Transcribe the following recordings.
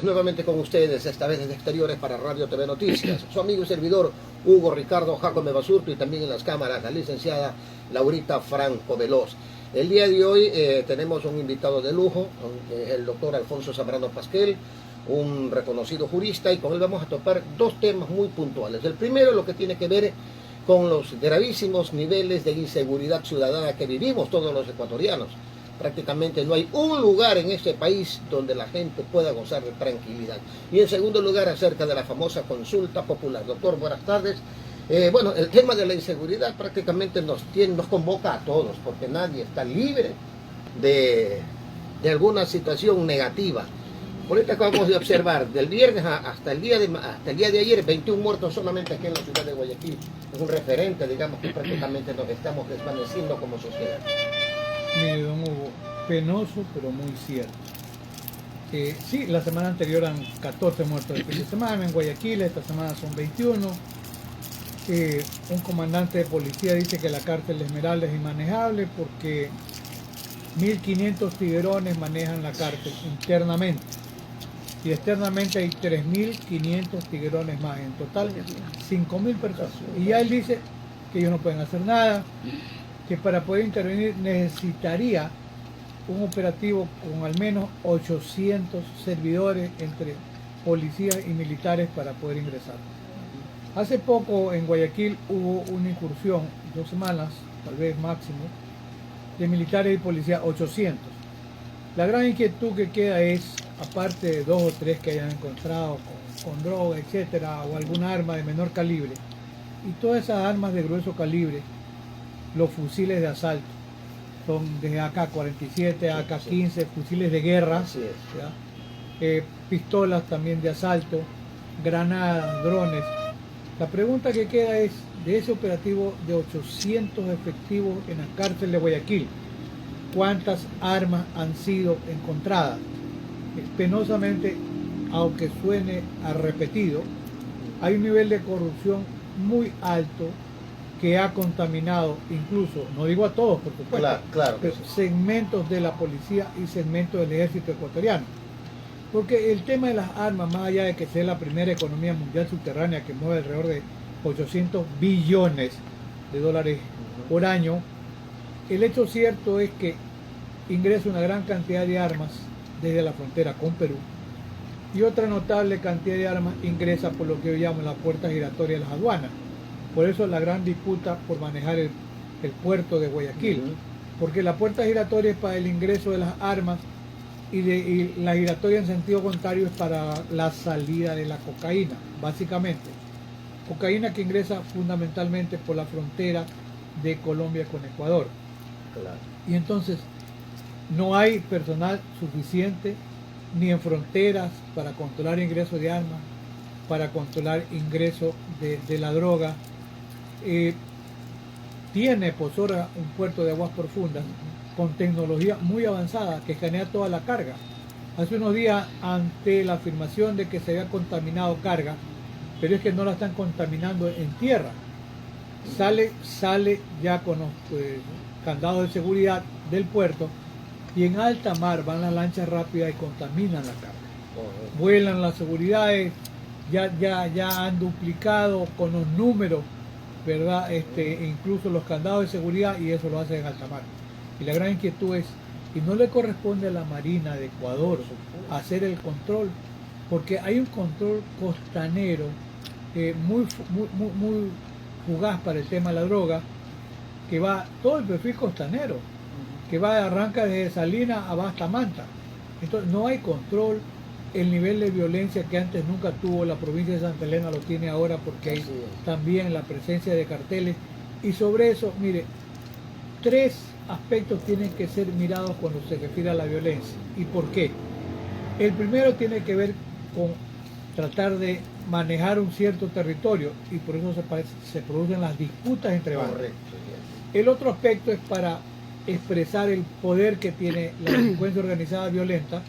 Nuevamente con ustedes, esta vez desde exteriores para Radio TV Noticias. Su amigo y servidor Hugo Ricardo Jacome Basurto, y también en las cámaras la licenciada Laurita Franco Veloz. El día de hoy tenemos un invitado de lujo, el doctor Alfonso Zambrano Pasquel, un reconocido jurista, y con él vamos a topar dos temas muy puntuales. El primero, lo que tiene que ver con los gravísimos niveles de inseguridad ciudadana que vivimos todos los ecuatorianos. Prácticamente no hay un lugar en este país donde la gente pueda gozar de tranquilidad. Y en segundo lugar, acerca de la famosa consulta popular. Doctor, buenas tardes. Bueno, el tema de la inseguridad prácticamente nos convoca a todos, porque nadie está libre de alguna situación negativa. Ahorita acabamos de observar, del viernes hasta el día de ayer, 21 muertos solamente aquí en la ciudad de Guayaquil. Es un referente, digamos, que prácticamente nos estamos desvaneciendo como sociedad. Mire, don Hugo, penoso pero muy cierto. Sí, la semana anterior eran 14 muertos el fin de semana en Guayaquil, esta semana son 21. Un comandante de policía dice que la cárcel Esmeralda es inmanejable porque 1.500 tiguerones manejan la cárcel internamente. Y externamente hay 3.500 tiguerones más, en total 5.000 personas. Y ya él dice que ellos no pueden hacer nada, que para poder intervenir necesitaría un operativo con al menos 800 servidores entre policías y militares para poder ingresar. Hace poco en Guayaquil hubo una incursión, 2 semanas, tal vez máximo, de militares y policías, 800. La gran inquietud que queda es, aparte de 2 o 3 que hayan encontrado con droga, etcétera, o alguna arma de menor calibre, y todas esas armas de grueso calibre, los fusiles de asalto, son desde AK-47, AK-15, fusiles de guerra, pistolas también de asalto, granadas, drones. La pregunta que queda es, de ese operativo de 800 efectivos en la cárcel de Guayaquil, ¿cuántas armas han sido encontradas? Penosamente, aunque suene a repetido, hay un nivel de corrupción muy alto que ha contaminado incluso, no digo a todos por supuesto, claro, pero segmentos de la policía y segmentos del ejército ecuatoriano. Porque el tema de las armas, más allá de que sea la primera economía mundial subterránea que mueve alrededor de 800 billones de dólares por año, el hecho cierto es que ingresa una gran cantidad de armas desde la frontera con Perú, y otra notable cantidad de armas ingresa por lo que yo llamo la puerta giratoria de las aduanas. Por eso la gran disputa por manejar el puerto de Guayaquil, porque la puerta giratoria es para el ingreso de las armas y la giratoria en sentido contrario es para la salida de la cocaína, básicamente. Cocaína que ingresa fundamentalmente por la frontera de Colombia con Ecuador. Claro. Y entonces no hay personal suficiente ni en fronteras para controlar ingreso de armas, para controlar ingreso de la droga. Tiene Posora un puerto de aguas profundas con tecnología muy avanzada que escanea toda la carga. Hace unos días, ante la afirmación de que se había contaminado carga, pero es que no la están contaminando en tierra, sale ya con los candados de seguridad del puerto, y en alta mar van las lanchas rápidas y contaminan la carga. Vuelan las seguridades, ya han duplicado con los números, ¿verdad? Incluso los candados de seguridad, y eso lo hacen en alta mar. Y la gran inquietud es, y no le corresponde a la Marina de Ecuador hacer el control, porque hay un control costanero muy fugaz para el tema de la droga, que va todo el perfil costanero, que arranca desde Salinas a Bastamanta. Entonces no hay control. El nivel de violencia que antes nunca tuvo la provincia de Santa Elena lo tiene ahora, porque hay también la presencia de carteles. Y sobre eso, mire, 3 aspectos tienen que ser mirados cuando se refiere a la violencia. ¿Y por qué? El primero tiene que ver con tratar de manejar un cierto territorio, y por eso se producen las disputas entre bandas. El otro aspecto es para expresar el poder que tiene la delincuencia organizada violenta,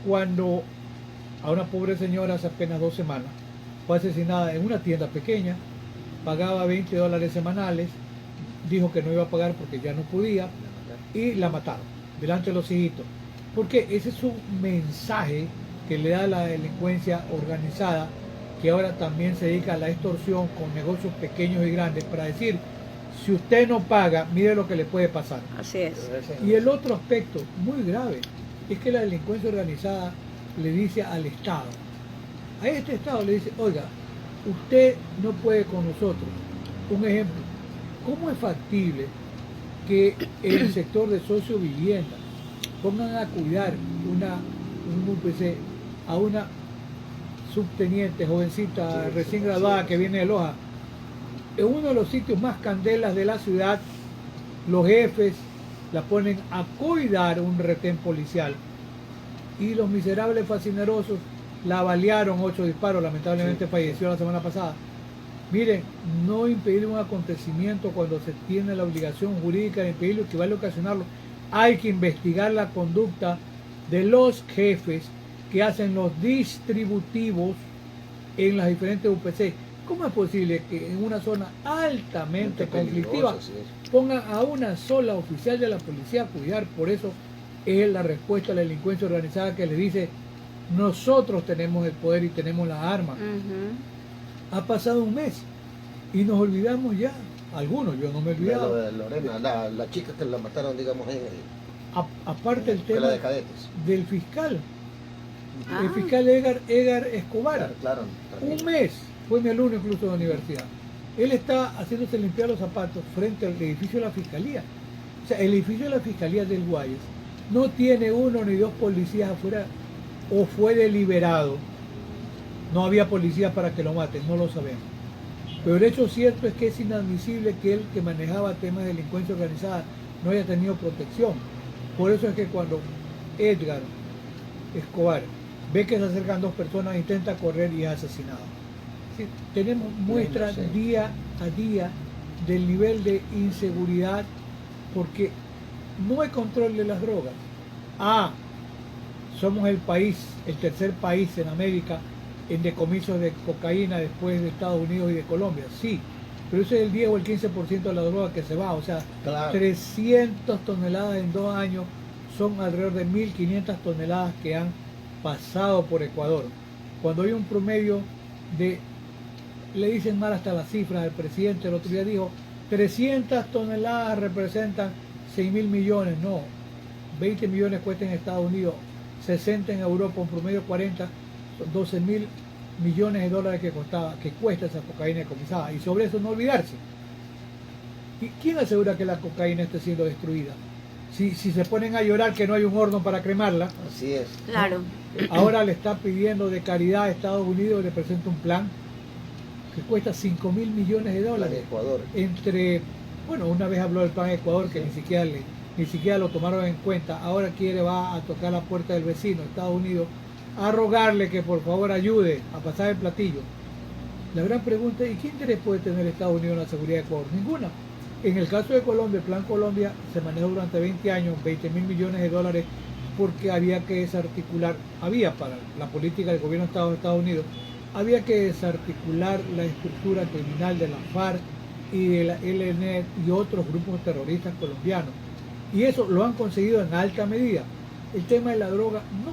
cuando a una pobre señora hace apenas 2 semanas fue asesinada en una tienda pequeña, pagaba $20 semanales, dijo que no iba a pagar porque ya no podía, y la mataron delante de los hijitos. Porque ese es un mensaje que le da la delincuencia organizada, que ahora también se dedica a la extorsión con negocios pequeños y grandes, para decir, si usted no paga, mire lo que le puede pasar. Así es. Y el otro aspecto muy grave es que la delincuencia organizada le dice al Estado, a este Estado le dice, oiga, usted no puede con nosotros. Un ejemplo, ¿cómo es factible que en el sector de sociovivienda pongan a cuidar un UPC a una subteniente, jovencita, recién graduada, que viene de Loja? En uno de los sitios más candelas de la ciudad, los jefes la ponen a cuidar un retén policial y los miserables fascinerosos la balearon 8 disparos, lamentablemente falleció la semana pasada. Miren, no impedir un acontecimiento cuando se tiene la obligación jurídica de impedirlo, que vale ocasionarlo. Hay que investigar la conducta de los jefes que hacen los distributivos en las diferentes UPC. ¿Cómo es posible que en una zona altamente conflictiva pongan a una sola oficial de la policía a cuidar? Por eso es la respuesta a la delincuencia organizada, que le dice, nosotros tenemos el poder y tenemos las armas. Ha pasado un mes y nos olvidamos ya, algunos, yo no me he olvidado. De Lorena, la chica que la mataron, digamos, en aparte el tema de cadetes. del fiscal, el fiscal Edgar Escobar, Claro, un mes, fue mi alumno incluso de la universidad. Él está haciéndose limpiar los zapatos frente al edificio de la fiscalía. O sea, el edificio de la fiscalía del Guayas no tiene 1 ni 2 policías afuera, o fue deliberado. No había policías para que lo maten, no lo sabemos. Pero el hecho cierto es que es inadmisible que él, que manejaba temas de delincuencia organizada, no haya tenido protección. Por eso es que cuando Edgar Escobar ve que se acercan 2 personas, intenta correr y es asesinado. Sí, tenemos muestras día a día del nivel de inseguridad, porque no hay control de las drogas. Somos el tercer país en América en decomisos de cocaína después de Estados Unidos y de Colombia, sí, pero ese es el 10 o el 15% de la droga que se va, o sea, claro. 300 toneladas en 2 años son alrededor de 1.500 toneladas que han pasado por Ecuador. Cuando hay un promedio de, le dicen mal hasta las cifras, el presidente el otro día dijo, 300 toneladas representan 6.000 millones, no, 20 millones cuesta en Estados Unidos, 60 en Europa, un promedio 40, 12.000 millones de dólares que cuesta esa cocaína decomisada, y sobre eso no olvidarse. ¿Y quién asegura que la cocaína esté siendo destruida? Si se ponen a llorar que no hay un horno para cremarla. Así es. Claro. Ahora le está pidiendo de caridad a Estados Unidos, le presenta un plan que cuesta 5.000 millones de dólares. Ecuador. Una vez habló del plan Ecuador, que ni siquiera lo tomaron en cuenta. Ahora va a tocar la puerta del vecino, Estados Unidos, a rogarle que por favor ayude a pasar el platillo. La gran pregunta es, ¿y qué interés puede tener Estados Unidos en la seguridad de Ecuador? Ninguna. En el caso de Colombia, el Plan Colombia se manejó durante 20 años, 20.000 millones de dólares, porque había que desarticular, para la política del gobierno de Estados Unidos, había que desarticular la estructura criminal de la FARC y de la ELN y otros grupos terroristas colombianos. Y eso lo han conseguido en alta medida. El tema de la droga, no.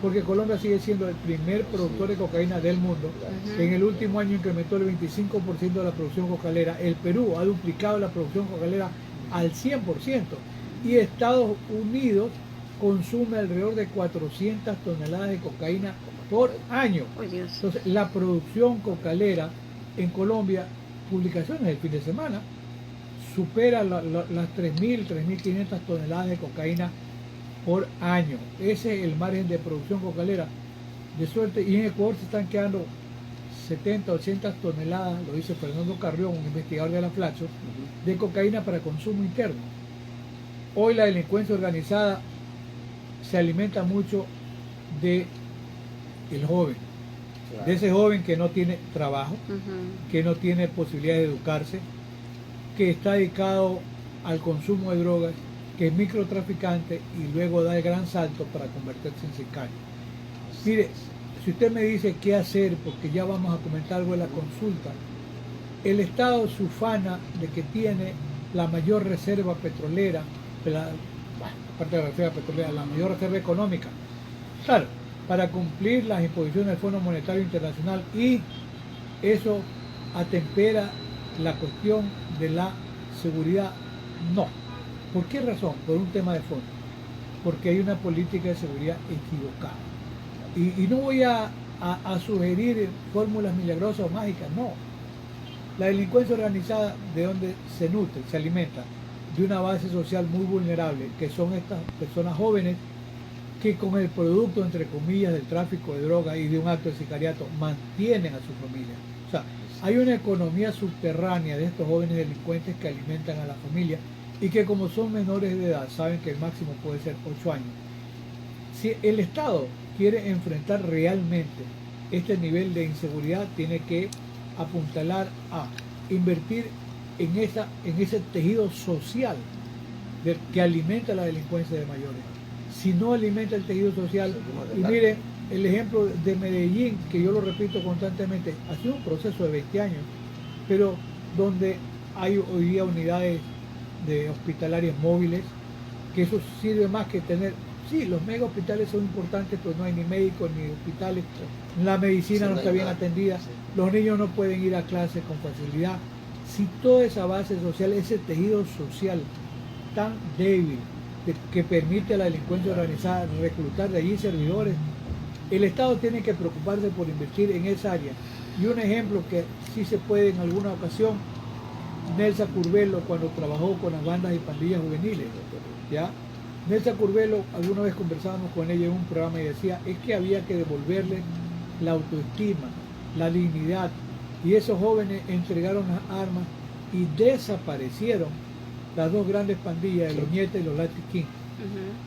Porque Colombia sigue siendo el primer productor de cocaína del mundo. En el último año incrementó el 25% de la producción cocalera. El Perú ha duplicado la producción cocalera al 100%. Y Estados Unidos consume alrededor de 400 toneladas de cocaína por año. Entonces, la producción cocalera en Colombia, publicaciones del fin de semana, supera las 3.000, 3.500 toneladas de cocaína por año. Ese es el margen de producción cocalera. De suerte, y en Ecuador se están quedando 70, 80 toneladas, lo dice Fernando Carrión, un investigador de la Flaxo, de cocaína para consumo interno. Hoy la delincuencia organizada se alimenta mucho de el joven, de ese joven que no tiene trabajo, que no tiene posibilidad de educarse, que está dedicado al consumo de drogas, que es microtraficante y luego da el gran salto para convertirse en sicario. Mire, si usted me dice qué hacer, porque ya vamos a comentar algo en la consulta, el Estado se ufana de que tiene la mayor reserva petrolera, aparte de la reserva petrolera, la mayor reserva económica. Claro, para cumplir las imposiciones del Fondo Monetario Internacional, y eso atempera la cuestión de la seguridad. No. ¿Por qué razón? Por un tema de fondo. Porque hay una política de seguridad equivocada. Y no voy a sugerir fórmulas milagrosas o mágicas, no. La delincuencia organizada, ¿de dónde se nutre, se alimenta? De una base social muy vulnerable, que son estas personas jóvenes que con el producto, entre comillas, del tráfico de droga y de un acto de sicariato mantienen a su familia. O sea, hay una economía subterránea de estos jóvenes delincuentes que alimentan a la familia y que, como son menores de edad, saben que el máximo puede ser 8 años. Si el Estado quiere enfrentar realmente este nivel de inseguridad, tiene que apuntalar a invertir en ese tejido social que alimenta la delincuencia de mayores. Si no alimenta el tejido social, y miren el ejemplo de Medellín, que yo lo repito constantemente, ha sido un proceso de 20 años, pero donde hay hoy día unidades de hospitalarias móviles, que eso sirve más que tener. Sí, los mega hospitales son importantes, pero no hay ni médicos ni hospitales, la medicina no está bien atendida, los niños no pueden ir a clases con facilidad. Si toda esa base social, ese tejido social tan débil que permite a la delincuencia organizada reclutar de allí servidores, el Estado tiene que preocuparse por invertir en esa área. Y un ejemplo que sí se puede en alguna ocasión, Nelsa Curvelo, cuando trabajó con las bandas y pandillas juveniles, ¿ya? Nelsa Curvelo, alguna vez conversábamos con ella en un programa y decía, es que había que devolverle la autoestima, la dignidad, y esos jóvenes entregaron las armas y desaparecieron las dos grandes pandillas de los Nietes y los Latin King.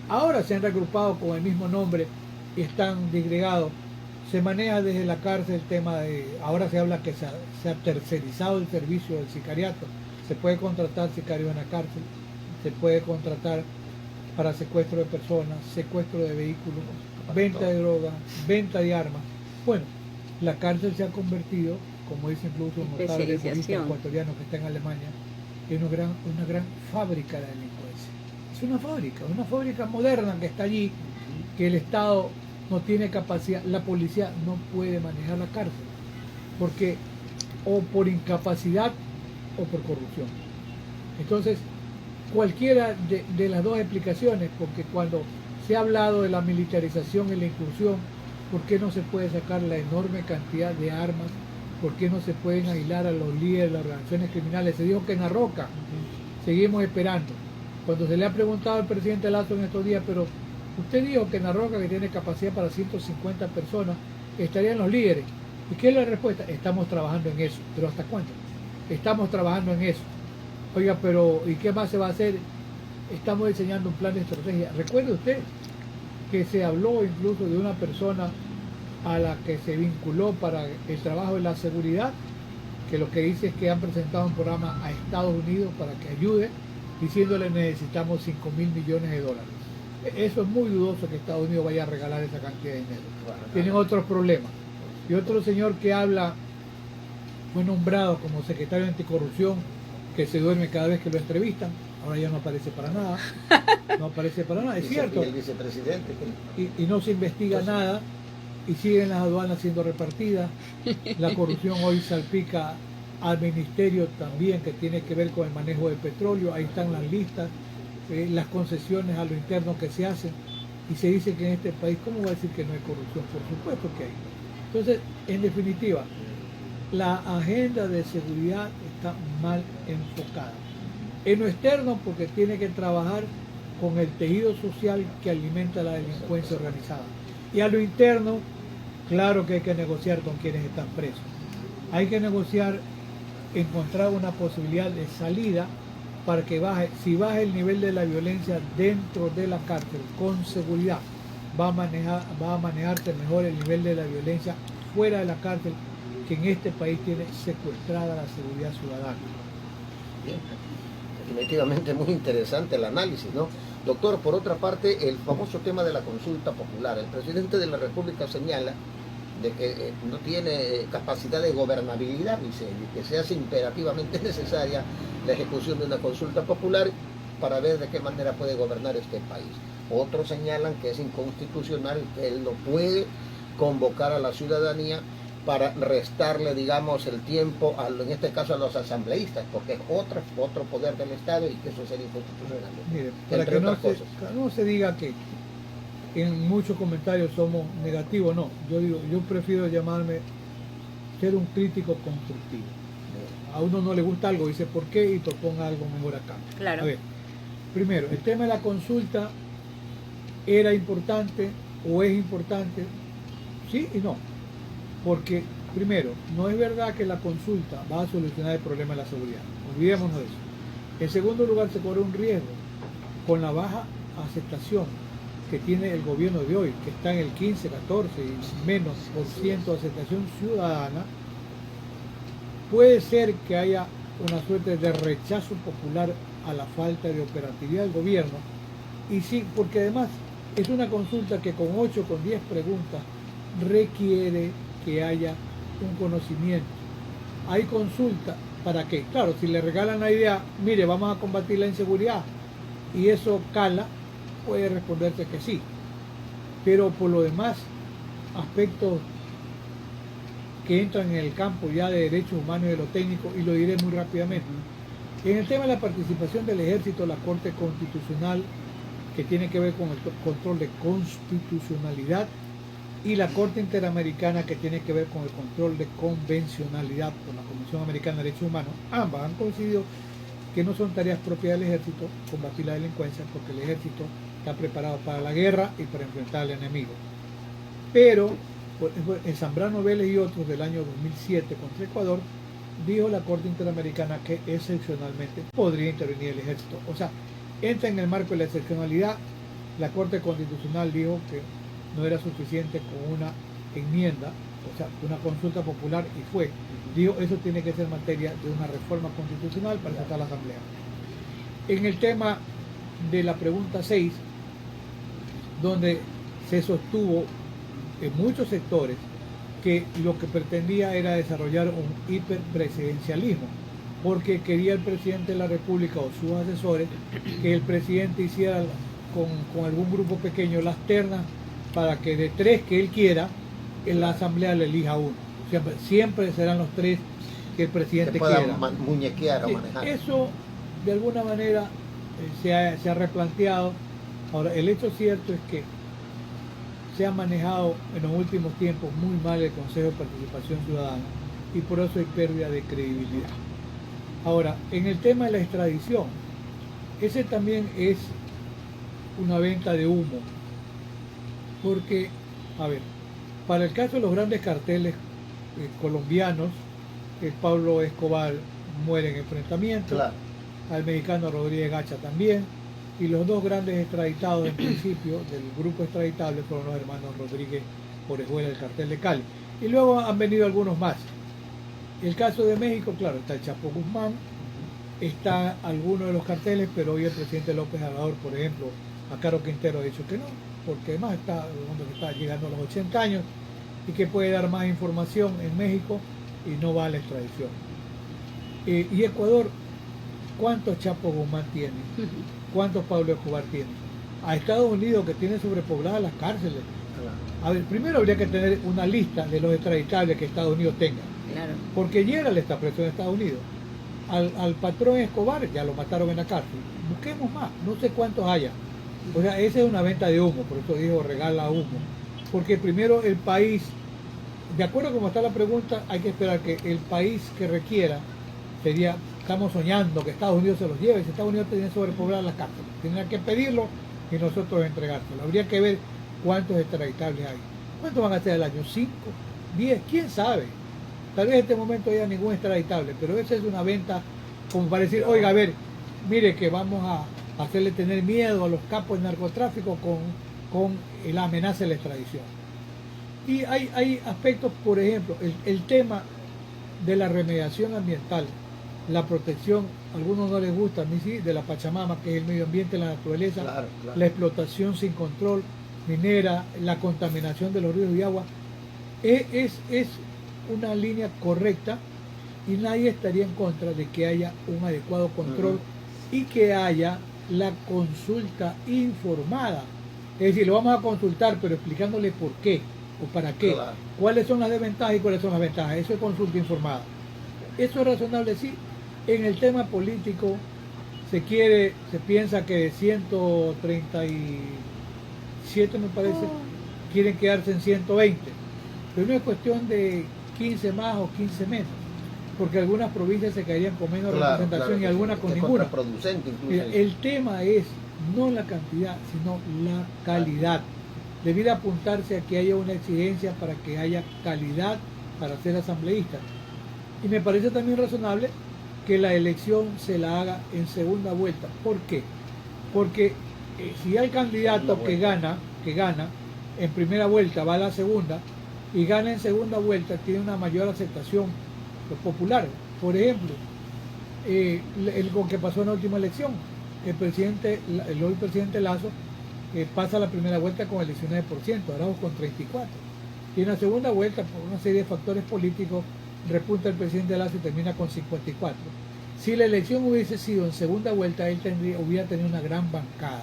Ahora se han reagrupado con el mismo nombre, están disgregados. Se maneja desde la cárcel el tema de, ahora se habla que se ha tercerizado el servicio del sicariato. Se puede contratar sicarios en la cárcel, se puede contratar para secuestro de personas, secuestro de vehículos, venta de drogas, venta de armas. Bueno, la cárcel se ha convertido, como dice incluso un notable jurista ecuatoriano que está en Alemania, en una gran fábrica de delincuencia. Es una fábrica moderna que está allí, que el Estado no tiene capacidad, la policía no puede manejar la cárcel, porque o por incapacidad o por corrupción. Entonces, cualquiera de las dos explicaciones, porque cuando se ha hablado de la militarización y la inclusión, ¿por qué no se puede sacar la enorme cantidad de armas? ¿Por qué no se pueden aislar a los líderes de las organizaciones criminales? Se dijo que en Arroca, seguimos esperando. Cuando se le ha preguntado al presidente Lazo en estos días, pero usted dijo que en Arroca, que tiene capacidad para 150 personas, estarían los líderes. ¿Y qué es la respuesta? Estamos trabajando en eso. ¿Pero hasta cuándo? Estamos trabajando en eso. Oiga, pero ¿y qué más se va a hacer? Estamos diseñando un plan de estrategia. Recuerde usted que se habló incluso de una persona a la que se vinculó para el trabajo de la seguridad, que lo que dice es que han presentado un programa a Estados Unidos para que ayude, diciéndole necesitamos 5.000 millones de dólares. Eso es muy dudoso que Estados Unidos vaya a regalar esa cantidad de dinero. Tienen otros problemas. Y otro señor que habla, fue nombrado como secretario de Anticorrupción, que se duerme cada vez que lo entrevistan, ahora ya no aparece para nada, no aparece para nada, es cierto. Y el vicepresidente. Y no se investiga nada, y siguen las aduanas siendo repartidas, la corrupción hoy salpica al ministerio también, que tiene que ver con el manejo del petróleo, ahí están las listas, las concesiones a lo interno que se hacen, y se dice que en este país, ¿cómo va a decir que no hay corrupción? Por supuesto que hay. Entonces, en definitiva, la agenda de seguridad está mal enfocada. En lo externo, porque tiene que trabajar con el tejido social que alimenta la delincuencia organizada. Y a lo interno, claro que hay que negociar con quienes están presos. Hay que negociar, encontrar una posibilidad de salida para que baje. Si baja el nivel de la violencia dentro de la cárcel, con seguridad, va a manejarse mejor el nivel de la violencia fuera de la cárcel, que en este país tiene secuestrada la seguridad ciudadana. Bien. Definitivamente muy interesante el análisis, ¿no? Doctor, por otra parte, el famoso tema de la consulta popular. El presidente de la República señala de que no tiene capacidad de gobernabilidad, dice, y que se hace imperativamente necesaria la ejecución de una consulta popular para ver de qué manera puede gobernar este país. Otros señalan que es inconstitucional, que él no puede convocar a la ciudadanía para restarle, digamos, el tiempo, en este caso a los asambleístas, porque es otro poder del Estado y que eso sería inconstitucional. Mire, para que no se diga que en muchos comentarios somos negativos, no. Yo prefiero llamarme ser un crítico constructivo. A uno no le gusta algo, dice por qué y proponga algo mejor acá. Claro. A ver, primero, el tema de la consulta era importante o es importante, sí y no. Porque, primero, no es verdad que la consulta va a solucionar el problema de la seguridad. Olvidémonos de eso. En segundo lugar, se corre un riesgo con la baja aceptación que tiene el gobierno de hoy, que está en el 15, 14 y menos por ciento de aceptación ciudadana. Puede ser que haya una suerte de rechazo popular a la falta de operatividad del gobierno. Y sí, porque además es una consulta que con 8, con 10 preguntas requiere que haya un conocimiento. Hay consulta para que, claro, si le regalan la idea, mire, vamos a combatir la inseguridad, y eso cala, puede responderse que sí. Pero por lo demás, aspectos que entran en el campo ya de derechos humanos y de lo técnico, y lo diré muy rápidamente. En el tema de la participación del ejército, la Corte Constitucional, que tiene que ver con el control de constitucionalidad, y la Corte Interamericana, que tiene que ver con el control de convencionalidad por la Comisión Americana de Derechos Humanos, ambas han coincidido que no son tareas propias del ejército combatir la delincuencia, porque el ejército está preparado para la guerra y para enfrentar al enemigo. Pero en Zambrano Vélez y otros del año 2007 contra Ecuador, dijo la Corte Interamericana que excepcionalmente podría intervenir el ejército. O sea, entra en el marco de la excepcionalidad. La Corte Constitucional dijo que no era suficiente con una enmienda, o sea, una consulta popular, y fue. Dijo, eso tiene que ser materia de una reforma constitucional para tratar la Asamblea. En el tema de la pregunta 6, donde se sostuvo en muchos sectores que lo que pretendía era desarrollar un hiperpresidencialismo, porque quería el presidente de la República o sus asesores que el presidente hiciera con algún grupo pequeño las ternas para que de 3 que él quiera, en la asamblea le elija uno. Siempre serán los 3 que el presidente quiera. Muñequear o Sí, manejar. eso de alguna manera se ha replanteado. Ahora, el hecho cierto es que se ha manejado en los últimos tiempos muy mal el Consejo de Participación Ciudadana y por eso hay pérdida de credibilidad. Ahora, en el tema de la extradición, ese también es una venta de humo. Porque, a ver, para el caso de los grandes carteles colombianos, Pablo Escobar muere en enfrentamiento, Claro. al mexicano Rodríguez Gacha también, y los 2 grandes extraditados en principio del grupo extraditable fueron los hermanos Rodríguez Orejuela del cartel de Cali. Y luego han venido algunos más. El caso de México, claro, está el Chapo Guzmán, está algunos de los carteles, pero hoy el presidente López Obrador, por ejemplo, a Caro Quintero ha dicho que no, porque además está llegando a los 80 años y que puede dar más información en México y no va a la extradición. Y Ecuador, ¿cuántos Chapo Guzmán tiene? ¿Cuántos Pablo Escobar tiene? A Estados Unidos, que tiene sobrepobladas las cárceles. A ver, primero habría que tener una lista de los extraditables que Estados Unidos tenga. Claro. Porque Gerald está preso en Estados Unidos. Al patrón Escobar ya lo mataron en la cárcel. Busquemos más, no sé cuántos haya. O sea, esa es una venta de humo, por eso digo regala humo. Porque primero el país, de acuerdo a cómo está la pregunta, hay que esperar que el país que requiera sería, estamos soñando que Estados Unidos se los lleve, si Estados Unidos tiene sobrepobladas las cárceles, tendría que pedirlo y nosotros entregárselo. Habría que ver cuántos extraditables hay. ¿Cuántos van a ser al año? ¿5? ¿10? ¿Quién sabe? Tal vez en este momento haya ningún extraditable, pero esa es una venta como para decir, oiga, a ver, mire que vamos a hacerle tener miedo a los capos de narcotráfico con la amenaza de la extradición. Y hay aspectos, por ejemplo, el tema de la remediación ambiental, la protección, a algunos no les gusta, a mí sí, de la Pachamama, que es el medio ambiente, la naturaleza, Claro. la explotación sin control minera, la contaminación de los ríos y agua, es una línea correcta y nadie estaría en contra de que haya un adecuado control y que haya la consulta informada Es decir, lo vamos a consultar, pero explicándole por qué o para qué, Claro. cuáles son las desventajas y cuáles son las ventajas. Eso es consulta informada. Eso es razonable, sí. En el tema político se piensa que 137, me parece, quieren quedarse en 120. Pero no es cuestión de 15 más o 15 menos, porque algunas provincias se caerían con menos representación y algunas con ninguna. Mira, el tema es no la cantidad, sino la calidad. Debiera apuntarse a que haya una exigencia para que haya calidad para ser asambleísta. Y me parece también razonable que la elección se la haga en segunda vuelta. ¿Por qué? Porque si el candidato que gana en primera vuelta va a la segunda y gana en segunda vuelta, tiene una mayor aceptación popular. Por ejemplo, con que pasó en la última elección, el hoy presidente Lazo pasa la primera vuelta con el 19%, ahora con 34%. Y en la segunda vuelta, por una serie de factores políticos, repunta el presidente Lazo y termina con 54%. Si la elección hubiese sido en segunda vuelta, él hubiera tenido una gran bancada,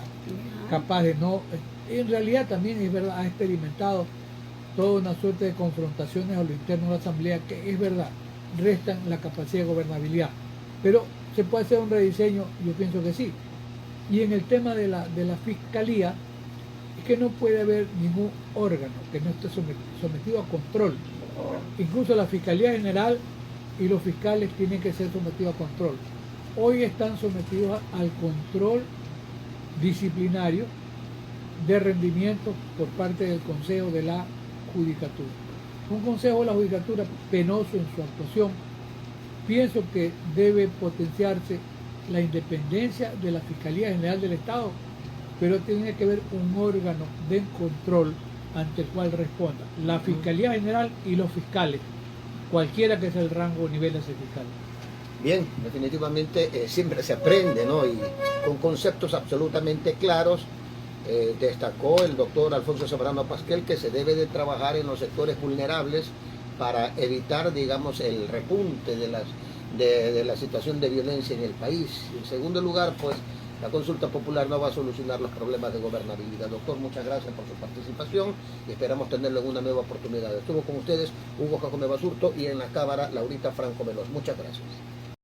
capaz de no... En realidad también es verdad, ha experimentado toda una suerte de confrontaciones a lo interno de la Asamblea, que es verdad, restan la capacidad de gobernabilidad. Pero se puede hacer un rediseño, yo pienso que sí. Y en el tema de la fiscalía, es que no puede haber ningún órgano que no esté sometido a control. Incluso la Fiscalía General y los fiscales tienen que ser sometidos a control. Hoy están sometidos al control disciplinario de rendimiento por parte del Consejo de la Judicatura. Un Consejo de la Judicatura penoso en su actuación. Pienso que debe potenciarse la independencia de la Fiscalía General del Estado, pero tiene que haber un órgano de control ante el cual responda la Fiscalía General y los fiscales, cualquiera que sea el rango o nivel de ese fiscal. Bien, definitivamente siempre se aprende, ¿no? Y con conceptos absolutamente claros. Destacó el doctor Alfonso Zambrano Pasquel que se debe de trabajar en los sectores vulnerables para evitar, digamos, el repunte de la situación de violencia en el país. Y en segundo lugar, pues, la consulta popular no va a solucionar los problemas de gobernabilidad. Doctor, muchas gracias por su participación y esperamos tenerlo en una nueva oportunidad. Estuvo con ustedes Hugo Jacome Basurto y en la cámara Laurita Franco Veloz. Muchas gracias.